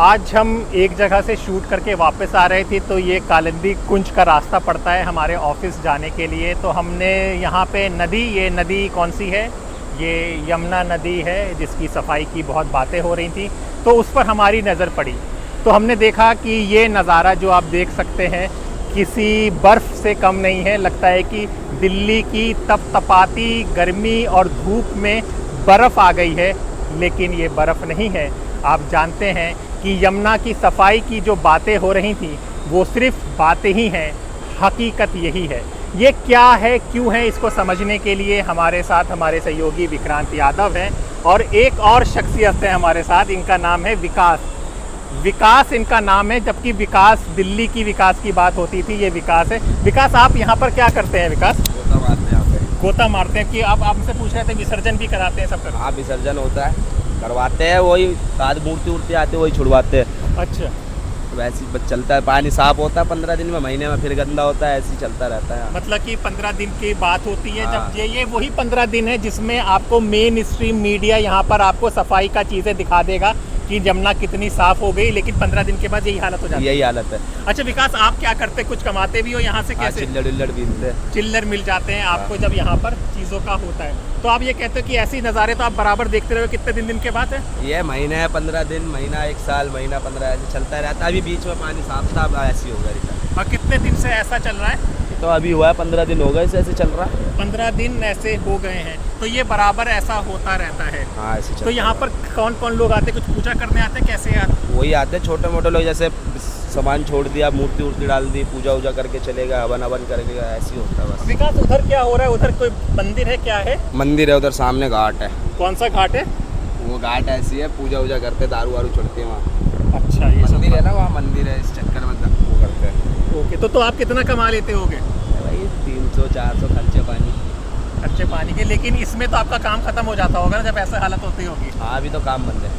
आज हम एक जगह से शूट करके वापस आ रहे थे, तो ये कालिंदी कुंज का रास्ता पड़ता है हमारे ऑफिस जाने के लिए। तो हमने यहाँ पे ये नदी कौन सी है, ये यमुना नदी है जिसकी सफाई की बहुत बातें हो रही थी, तो उस पर हमारी नज़र पड़ी। तो हमने देखा कि ये नज़ारा जो आप देख सकते हैं किसी बर्फ़ से कम नहीं है। लगता है कि दिल्ली की तपतपाती गर्मी और धूप में बर्फ़ आ गई है, लेकिन ये बर्फ़ नहीं है। आप जानते हैं कि यमुना की सफाई की जो बातें हो रही थी वो सिर्फ बातें ही हैं, हकीकत यही है। ये क्या है, क्यों है, इसको समझने के लिए हमारे साथ हमारे सहयोगी विक्रांत यादव हैं और एक और शख्सियत है हमारे साथ। इनका नाम है विकास इनका नाम है, जबकि विकास दिल्ली की विकास की बात होती थी, ये विकास है। विकास, आप यहाँ पर क्या करते हैं? विकास, गोता मारते हैं यहाँ पे। गोता मारते हैं कि आप हमसे पूछ रहे थे विसर्जन भी कराते हैं सब? हाँ, विसर्जन होता है, करवाते हैं, वही साथ मूर्ति उड़ती आती है वही छुड़वाते हैं। अच्छा, तो वैसे ही चलता है, पानी साफ होता है 15 दिन में, महीने में फिर गंदा होता है, ऐसे ही चलता रहता है। मतलब कि 15 दिन की बात होती है। हाँ। जब ये वही 15 दिन है जिसमें आपको मेन स्ट्रीम मीडिया यहाँ पर आपको सफाई का चीज़ें दिखा देगा कि यमुना कितनी साफ हो गई, लेकिन 15 दिन के बाद यही हालत हो जाती है। यही हालत है। अच्छा विकास, आप क्या करते, कुछ कमाते भी हो यहाँ से? कैसे? चिल्लड़ बीनते हैं, चिल्लर मिल जाते हैं आपको जब यहाँ पर चीज़ों का होता है। तो आप ये कहते हो कि ऐसी नज़ारे तो आप बराबर देखते रहो। कितने दिन के बाद है ये? महीना है, 15 दिन, महीना, 1 साल, महीना 15, ऐसे चलता रहता है। अभी बीच में पानी साफ था, अब ऐसे ही होगा रिटर्न। और कितने दिन से ऐसा चल रहा है? तो अभी हुआ है 15 दिन हो गए ऐसे चल रहा है। 15 दिन ऐसे हो गए हैं, तो ये बराबर ऐसा होता रहता है। हाँ, ऐसे तो यहाँ पर कौन कौन लोग आते, कुछ पूजा करने आते, कैसे आते? वही आते हैं छोटे मोटे लोग, जैसे सामान छोड़ दिया, मूर्ति उर्ति डाल दी, पूजा वूजा करके चलेगा, हवन करके, ऐसे ही होता है बस। विकास, उधर क्या हो रहा है? उधर कोई मंदिर है, क्या है? मंदिर है उधर सामने, घाट है। कौन सा घाट है? वो घाट ऐसी है, पूजा वूजा करते, दारू वारू चढ़ते हैं वहाँ। अच्छा, ये सब मंदिर है ना, वहाँ मंदिर है, इस चक्कर में वो करते हैं। ओके। तो आप कितना कमा लेते होगे? भाई 300-400 खर्चे पानी। खर्चे पानी के, लेकिन इसमें तो आपका काम खत्म हो जाता होगा ना जब ऐसा हालत होती होगी। हाँ, अभी तो काम बंद है।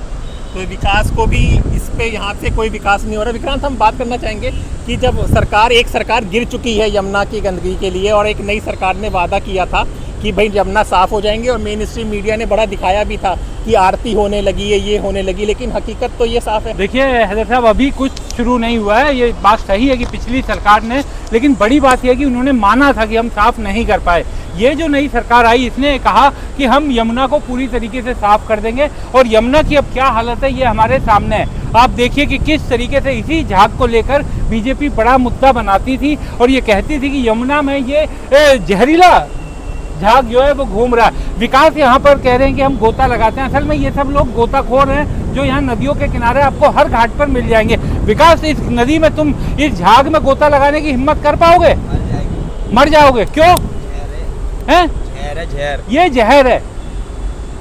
तो विकास को भी इस पे यहाँ से कोई विकास नहीं हो रहा। विक्रांत, हम बात करना चाहेंगे कि जब एक सरकार गिर चुकी है यमुना की गंदगी के लिए, और एक नई सरकार ने वादा किया था कि भाई यमुना साफ़ हो जाएंगे, और मेन स्ट्रीम मीडिया ने बड़ा दिखाया भी था कि आरती होने लगी है, ये होने लगी, लेकिन हकीकत तो ये साफ है। देखिए हैदर साहब, अभी कुछ शुरू नहीं हुआ है। ये बात सही है कि पिछली सरकार ने, लेकिन बड़ी बात यह है कि उन्होंने माना था कि हम साफ नहीं कर पाए। ये जो नई सरकार आई, इसने कहा कि हम यमुना को पूरी तरीके से साफ कर देंगे, और यमुना की अब क्या हालत है ये हमारे सामने है। आप देखिए कि किस तरीके से इसी झाग को लेकर बीजेपी बड़ा मुद्दा बनाती थी, और ये कहती थी कि यमुना में ये जहरीला झाग जो है वो घूम रहा है। विकास यहाँ पर कह रहे हैं कि हम गोता लगाते हैं, असल में ये सब लोग गोताखोर हैं जो यहाँ नदियों के किनारे आपको हर घाट पर मिल जाएंगे। विकास, इस नदी में तुम इस झाग में गोता लगाने की हिम्मत कर पाओगे? मर जाओगे। क्यों? जहर। ये जहर है।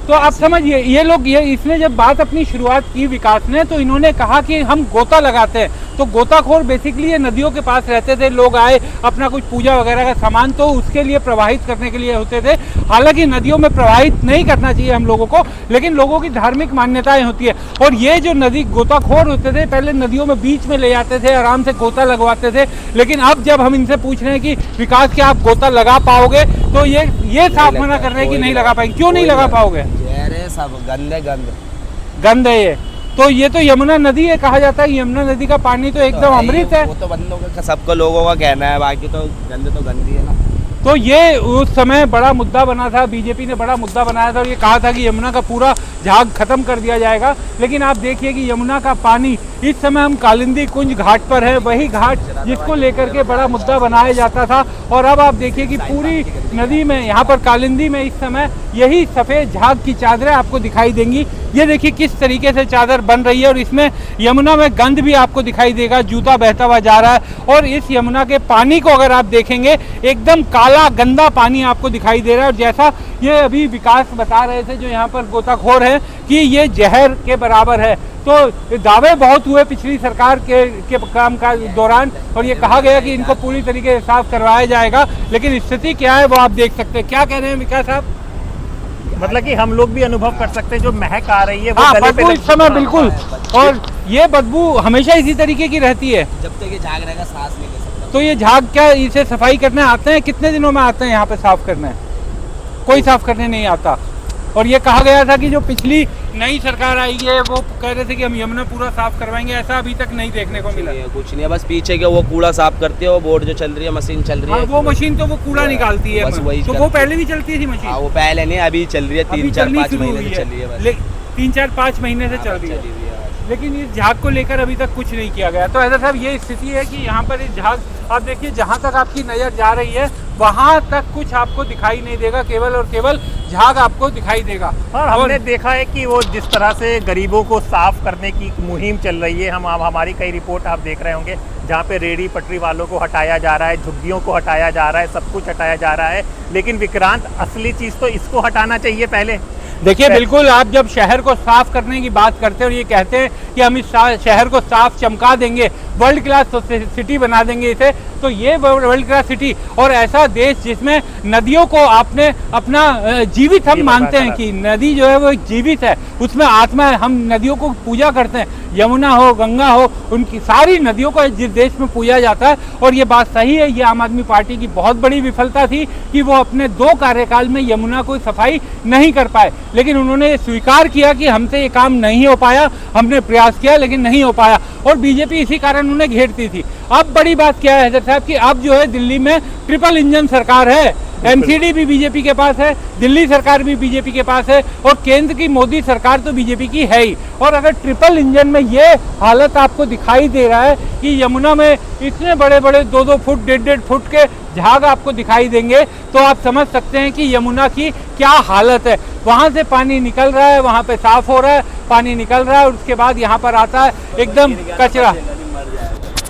तो आप समझिए, ये लोग, ये इसने जब बात अपनी शुरुआत की विकास ने, तो इन्होंने कहा कि हम गोता लगाते हैं। तो गोताखोर बेसिकली ये नदियों के पास रहते थे, लोग आए अपना कुछ पूजा वगैरह का सामान तो उसके लिए प्रवाहित करने के लिए होते थे। हालांकि नदियों में प्रवाहित नहीं करना चाहिए हम लोगों को, लेकिन लोगों की धार्मिक मान्यताएं होती है। और ये जो नदी गोताखोर होते थे, पहले नदियों में बीच में ले जाते थे, आराम से गोता लगवाते थे। लेकिन अब जब हम इनसे पूछ रहे हैं कि विकास, क्या आप गोता लगा पाओगे, तो ये साफ मना कर रहे हैं कि नहीं लगा पाएंगे। क्यों नहीं लगा पाओगे? जहर सब गंद है ये। तो ये तो यमुना नदी है, कहा जाता है यमुना नदी का पानी तो एकदम अमृत है। वो तो बंदों का, सबको लोगों का कहना है, बाकी तो गंदी है ना। तो ये उस समय बड़ा मुद्दा बना था, बीजेपी ने बड़ा मुद्दा बनाया था, और ये कहा था कि यमुना का पूरा झाग खत्म कर दिया जाएगा। लेकिन आप देखिए कि यमुना का पानी, इस समय हम कालिंदी कुंज घाट पर है, वही घाट जिसको लेकर के बड़ा मुद्दा बनाया जाता था। और अब आप देखिए कि पूरी नदी में, यहाँ पर कालिंदी में इस समय यही सफ़ेद झाग की चादरें आपको दिखाई देंगी। ये देखिए किस तरीके से चादर बन रही है, और इसमें यमुना में गंद भी आपको दिखाई देगा, जूता बहता हुआ जा रहा है। और इस यमुना के पानी को अगर आप देखेंगे, एकदम काला गंदा पानी आपको दिखाई दे रहा है। और जैसा ये अभी विकास बता रहे थे जो यहाँ पर गोताखोर हैं, कि ये जहर के बराबर है। तो दावे बहुत हुए पिछली सरकार के काम का दौरान, और ये कहा गया कि इनको पूरी तरीके से साफ करवाया जाएगा, लेकिन स्थिति क्या है वो आप देख सकते हैं। क्या कह रहे हैं विकास साहब? मतलब कि हम लोग भी अनुभव कर सकते हैं जो महक आ रही है वो हाँ, गले पे बदबू इस समय बिल्कुल, और ये बदबू हमेशा इसी तरीके की रहती है जब तक ये झाग रहेगा, सांस नहीं ले सकता। तो ये झाग क्या इसे सफाई करने आते हैं? कितने दिनों में आते हैं यहाँ पे साफ करने? कोई साफ करने नहीं आता। और ये कहा गया था कि जो पिछली नई सरकार आई है वो कह रहे थे कि हम यमुना पूरा साफ करवाएंगे, ऐसा अभी तक नहीं देखने को मिला। कुछ नहीं है, बस पीछे के वो कूड़ा साफ करती है, वो बोर्ड जो चल रही है, मशीन चल रही है। हाँ, वो मशीन तो वो कूड़ा निकालती है, बस वही तो वो पहले भी चलती थी मशीन। हाँ, वो पहले नहीं, अभी चल रही है, 3-4-5 महीने से चल रही है, 3-4-5 महीने से चल रही है। लेकिन इस झाग को लेकर अभी तक कुछ नहीं किया गया। तो ऐसा साहब ये स्थिति है कि यहाँ पर इस झाग, आप देखिए जहाँ तक आपकी नज़र जा रही है वहाँ तक कुछ आपको दिखाई नहीं देगा, केवल और केवल झाग आपको दिखाई देगा। और हमने देखा है कि वो जिस तरह से गरीबों को साफ करने की मुहिम चल रही है, हमारी कई रिपोर्ट आप देख रहे होंगे जहाँ पे रेहड़ी पटरी वालों को हटाया जा रहा है, झुग्गियों को हटाया जा रहा है, सब कुछ हटाया जा रहा है। लेकिन विक्रांत, असली चीज़ तो इसको हटाना चाहिए पहले। देखिए बिल्कुल, आप जब शहर को साफ करने की बात करते हैं और ये कहते हैं कि हम इस शहर को साफ चमका देंगे, वर्ल्ड क्लास सिटी बना देंगे इसे, तो ये वर्ल्ड क्लास सिटी और ऐसा देश जिसमें नदियों को आपने अपना जीवित हम मानते हैं कि नदी जो है वो जीवित है, उसमें आत्मा है, हम नदियों को पूजा करते हैं, यमुना हो, गंगा हो, उनकी सारी नदियों को जिस देश में पूजा जाता है। और ये बात सही है, ये आम आदमी पार्टी की बहुत बड़ी विफलता थी कि वो अपने 2 कार्यकाल में यमुना को सफाई नहीं कर पाए। लेकिन उन्होंने स्वीकार किया कि हमसे ये काम नहीं हो पाया, हमने प्रयास किया लेकिन नहीं हो पाया, और बीजेपी इसी कारण उन्हें घेरती थी। अब बड़ी बात क्या है हैदर साहब कि अब जो है दिल्ली में ट्रिपल इंजन सरकार है, एमसीडी भी बीजेपी के पास है, दिल्ली सरकार भी बीजेपी के पास है, और केंद्र की मोदी सरकार तो बीजेपी की है ही। और अगर ट्रिपल इंजन में ये हालत आपको दिखाई दे रहा है कि यमुना में इतने बड़े बड़े 2-2 फुट 1.5 फुट के झाग आपको दिखाई देंगे, तो आप समझ सकते हैं कि यमुना की क्या हालत है। वहाँ से पानी निकल रहा है, वहाँ पे साफ हो रहा है, पानी निकल रहा है, और उसके बाद यहाँ पर आता है एकदम कचरा।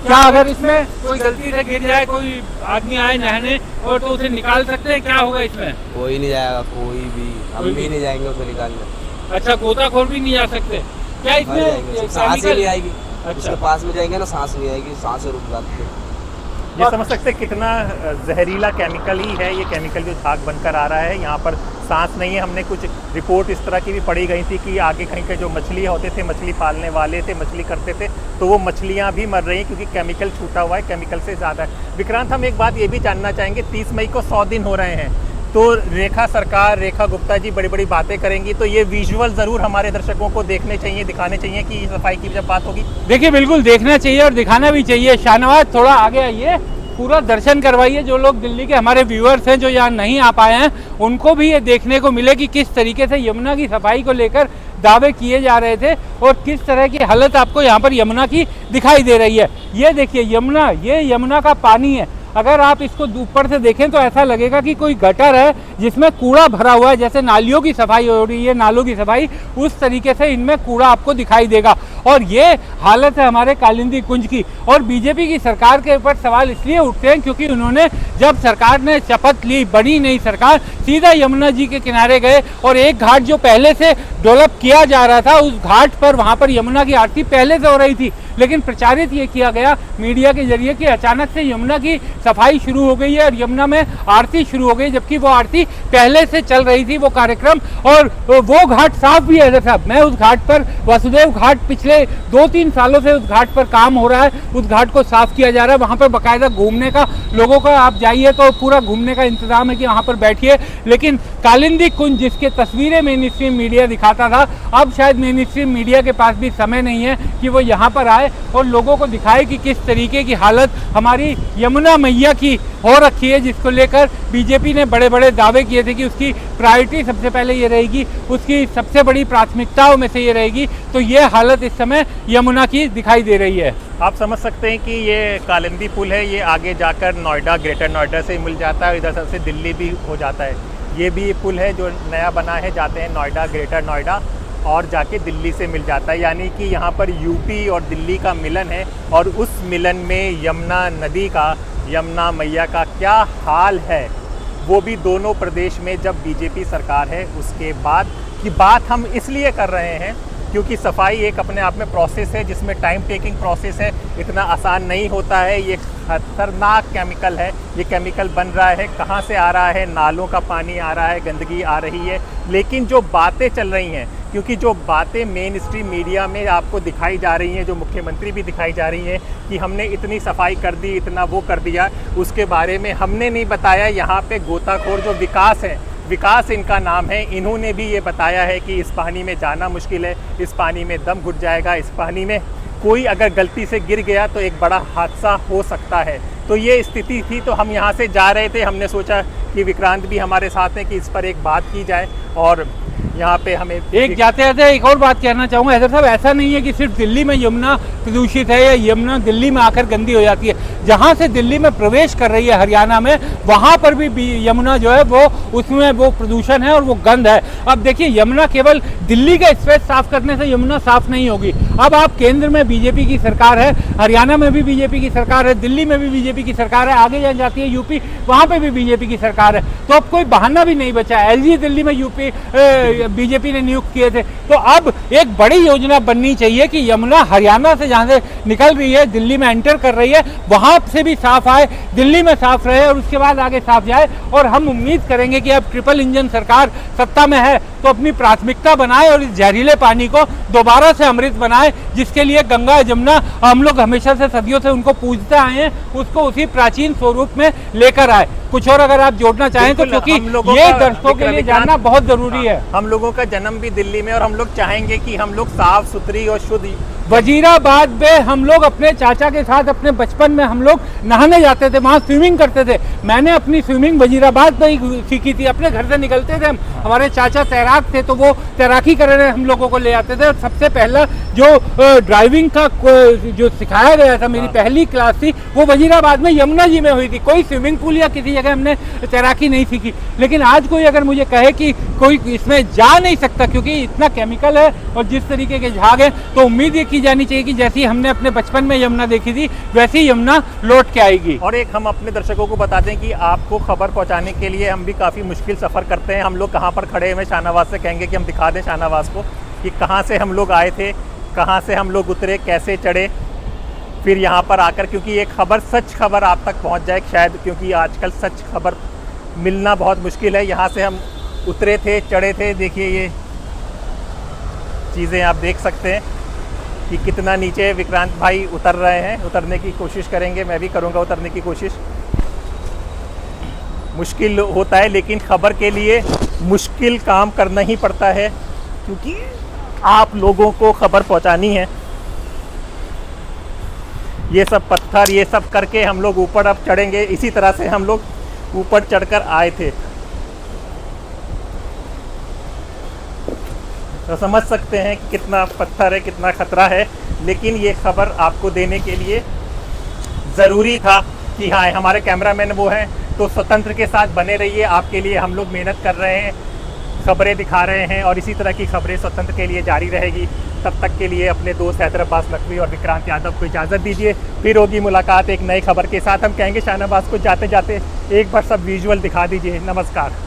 क्या अगर इसमें कोई गलती से गिर जाए, कोई आदमी आए नहाने और तो उसे निकाल सकते हैं, क्या होगा इसमें? कोई नहीं जाएगा, कोई भी, हम भी नहीं जाएंगे उसे निकालने। अच्छा, गोताखोर भी नहीं जा सकते क्या इसमें? सांस ही नहीं आएगी। अच्छा, उसके पास में जाएंगे ना, सांस नहीं आएगी, सांसें रुक जाती है। ये समझ सकते हैं कितना जहरीला केमिकल ही है ये केमिकल जो झाग बनकर आ रहा है। यहाँ पर सांस नहीं है। हमने कुछ रिपोर्ट इस तरह की भी पढ़ी गई थी कि आगे कहीं के जो मछली होते थे, मछली पालने वाले थे, मछली करते थे, तो वो मछलियाँ भी मर रही हैं क्योंकि केमिकल छूटा हुआ है, केमिकल से ज़्यादा है। विक्रांत, हम एक बात ये भी जानना चाहेंगे, 30 मई को 100 दिन हो रहे हैं, तो रेखा सरकार, रेखा गुप्ता जी बड़ी बड़ी बातें करेंगी, तो ये विजुअल ज़रूर हमारे दर्शकों को देखने चाहिए, दिखाने चाहिए कि सफाई की जब बात होगी। देखिए बिल्कुल देखना चाहिए और दिखाना भी चाहिए। शाहनवाज थोड़ा आगे आइए, पूरा दर्शन करवाइए। जो लोग दिल्ली के हमारे व्यूअर्स हैं जो यहाँ नहीं आ पाए हैं, उनको भी ये देखने को मिले कि किस तरीके से यमुना की सफाई को लेकर दावे किए जा रहे थे और किस तरह की हालत आपको यहाँ पर यमुना की दिखाई दे रही है। ये देखिए यमुना, ये यमुना का पानी है। अगर आप इसको ऊपर से देखें तो ऐसा लगेगा कि कोई गटर है जिसमें कूड़ा भरा हुआ है, जैसे नालियों की सफाई हो रही है, नालों की सफाई, उस तरीके से इनमें कूड़ा आपको दिखाई देगा। और ये हालत है हमारे कालिंदी कुंज की। और बीजेपी की सरकार के ऊपर सवाल इसलिए उठते हैं क्योंकि उन्होंने, जब सरकार ने शपथ ली, बनी नई सरकार, सीधा यमुना जी के किनारे गए और एक घाट जो पहले से डेवलप किया जा रहा था, उस घाट पर, वहाँ पर यमुना की आरती पहले से हो रही थी, लेकिन प्रचारित ये किया गया मीडिया के जरिए कि अचानक से यमुना की सफाई शुरू हो गई है और यमुना में आरती शुरू हो गई, जबकि वो आरती पहले से चल रही थी, वो कार्यक्रम। और वो घाट साफ भी है साहब। मैं उस घाट पर, वासुदेव घाट, पिछले 2-3 सालों से उस घाट पर काम हो रहा है, उस घाट को साफ किया जा रहा है। वहाँ पर बाकायदा घूमने का, लोगों का, आप जाइए तो पूरा घूमने का इंतजाम है कि वहाँ पर बैठिए। लेकिन कालिंदी कुंज, जिसके तस्वीरें मेन स्ट्रीम मीडिया दिखाता था, अब शायद मेन स्ट्रीम मीडिया के पास भी समय नहीं है कि वो यहाँ पर आए और लोगों को दिखाए कि किस तरीके की हालत हमारी यमुना मैया की हो रखी है, जिसको लेकर बीजेपी ने बड़े बड़े दावे किए थे कि उसकी प्रायोरिटी सबसे पहले ये रहेगी, उसकी सबसे बड़ी प्राथमिकताओं में से ये रहेगी। तो ये हालत इस समय यमुना की दिखाई दे रही है। आप समझ सकते हैं कि ये कालिंदी पुल है, ये आगे जाकर नोएडा, ग्रेटर नोएडा से मिल जाता है, इधर से दिल्ली भी हो जाता है। ये भी पुल है जो नया बना है, जाते हैं नोएडा, ग्रेटर नोएडा और जाके दिल्ली से मिल जाता है। यानी कि यहाँ पर यूपी और दिल्ली का मिलन है और उस मिलन में यमुना नदी का, यमुना मैया का क्या हाल है, वो भी दोनों प्रदेश में जब बीजेपी सरकार है उसके बाद की बात हम इसलिए कर रहे हैं क्योंकि सफाई एक अपने आप में प्रोसेस है जिसमें टाइम टेकिंग प्रोसेस है, इतना आसान नहीं होता है। ये खतरनाक केमिकल है, ये केमिकल बन रहा है, कहाँ से आ रहा है, नालों का पानी आ रहा है, गंदगी आ रही है। लेकिन जो बातें चल रही हैं, क्योंकि जो बातें मेन स्ट्रीम मीडिया में आपको दिखाई जा रही हैं, जो मुख्यमंत्री भी दिखाई जा रही हैं कि हमने इतनी सफाई कर दी, इतना वो कर दिया, उसके बारे में हमने नहीं बताया। यहाँ पे गोताखोर जो विकास है, विकास इनका नाम है। इन्होंने भी ये बताया है कि इस पानी में जाना मुश्किल है, इस पानी में दम घुट जाएगा, इस पानी में कोई अगर गलती से गिर गया तो एक बड़ा हादसा हो सकता है। तो ये स्थिति थी, तो हम यहाँ से जा रहे थे, हमने सोचा कि विक्रांत भी हमारे साथ हैं कि इस पर एक बात की जाए। और यहाँ पे हमें एक जाते जाते एक और बात कहना चाहूँगा हैदर साहब, ऐसा नहीं है कि सिर्फ दिल्ली में यमुना प्रदूषित है या यमुना दिल्ली में आकर गंदी हो जाती है। जहाँ से दिल्ली में प्रवेश कर रही है हरियाणा में, वहाँ पर भी यमुना जो है वो उसमें वो प्रदूषण है और वो गंद है। अब देखिए, यमुना केवल दिल्ली का स्पेस साफ करने से यमुना साफ नहीं होगी। अब आप केंद्र में बीजेपी की सरकार है, हरियाणा में भी बीजेपी की सरकार है, दिल्ली में भी बीजेपी की सरकार है, आगे जहाँ जाती है यूपी वहाँ पे भी बीजेपी की सरकार है। तो अब कोई बहाना भी नहीं बचा। एलजी दिल्ली में यूपी बीजेपी ने नियुक्त किए थे, तो अब एक बड़ी योजना बननी चाहिए कि यमुना हरियाणा से जहाँ से निकल रही है, दिल्ली में एंटर कर रही है, वहाँ से भी साफ आए, दिल्ली में साफ रहे और उसके बाद आगे साफ जाए। और हम उम्मीद करेंगे कि अब ट्रिपल इंजन सरकार सत्ता में है तो अपनी प्राथमिकता बनाए और इस जहरीले पानी को दोबारा से अमृत बनाए, जिसके लिए गंगा जमुना हम लोग हमेशा से सदियों से उनको पूजते आए हैं, उसको उसी प्राचीन स्वरूप में लेकर आए। कुछ और अगर आप जोड़ना चाहें तो, क्योंकि ये दर्शकों के लिए जानना बहुत जरूरी है। हम लोगों का जन्म भी दिल्ली में और हम लोग चाहेंगे कि हम लोग साफ सुथरी और शुद्ध। वजीराबाद में हम लोग अपने चाचा के साथ अपने बचपन में हम लोग नहाने जाते थे, वहाँ स्विमिंग करते थे। मैंने अपनी स्विमिंग वजीराबाद में ही सीखी थी। अपने घर से निकलते थे हम, हमारे चाचा तैराक थे तो वो तैराकी करने हम लोगों को ले आते थे। और सबसे पहला जो ड्राइविंग का जो सिखाया गया था, मेरी पहली क्लास थी, वो वजीराबाद में यमुना जी में हुई थी। कोई स्विमिंग पूल या किसी जगह हमने तैराकी नहीं सीखी। लेकिन आज कोई अगर मुझे कहे कि कोई इसमें जा नहीं सकता क्योंकि इतना केमिकल है और जिस तरीके के झाग है, तो उम्मीद ये की जानी चाहिए कि जैसी हमने अपने बचपन में यमुना देखी थी वैसी यमुना लौट के आएगी। और एक हम अपने दर्शकों को बता दें कि आपको खबर पहुंचाने के लिए हम भी काफ़ी मुश्किल सफ़र करते हैं। हम लोग कहाँ पर खड़े हुए शाहनवाज से कहेंगे कि हम दिखा दें शाहनवाज को कि कहाँ से हम लोग आए थे, कहाँ से हम लोग उतरे, कैसे चढ़े, फिर यहाँ पर आकर, क्योंकि ये खबर सच खबर आप तक पहुँच जाए शायद, क्योंकि आजकल सच खबर मिलना बहुत मुश्किल है। यहाँ से हम उतरे थे, चढ़े थे। देखिए ये चीज़ें आप देख सकते हैं कि कितना नीचे विक्रांत भाई उतर रहे हैं, उतरने की कोशिश करेंगे, मैं भी करूँगा उतरने की कोशिश। मुश्किल होता है लेकिन खबर के लिए मुश्किल काम करना ही पड़ता है, क्योंकि आप लोगों को खबर पहुंचानी है। ये सब पत्थर ये सब करके हम लोग ऊपर अब चढ़ेंगे। इसी तरह से हम लोग ऊपर चढ़कर आए थे, तो समझ सकते हैं कि कितना पत्थर है, कितना खतरा है। लेकिन ये खबर आपको देने के लिए ज़रूरी था कि हाँ, हमारे कैमरामैन वो हैं, तो स्वतंत्र के साथ बने रहिए। आपके लिए हम लोग मेहनत कर रहे हैं, खबरें दिखा रहे हैं और इसी तरह की खबरें स्वतंत्र के लिए जारी रहेगी। तब तक के लिए अपने दोस्त हैदर अब्बास नकवी और विक्रांत यादव को इजाज़त दीजिए। फिर होगी मुलाकात एक नई खबर के साथ। हम कहेंगे शाहनवाज को जाते जाते एक बार सब विजुअल दिखा दीजिए। नमस्कार।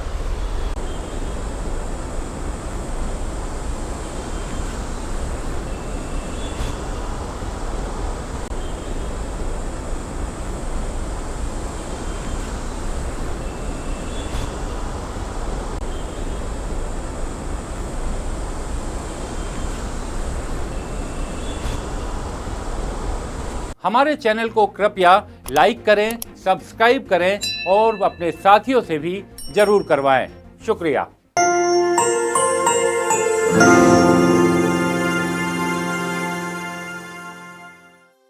हमारे चैनल को कृपया लाइक करें, सब्सक्राइब करें और अपने साथियों से भी जरूर करवाएं। शुक्रिया।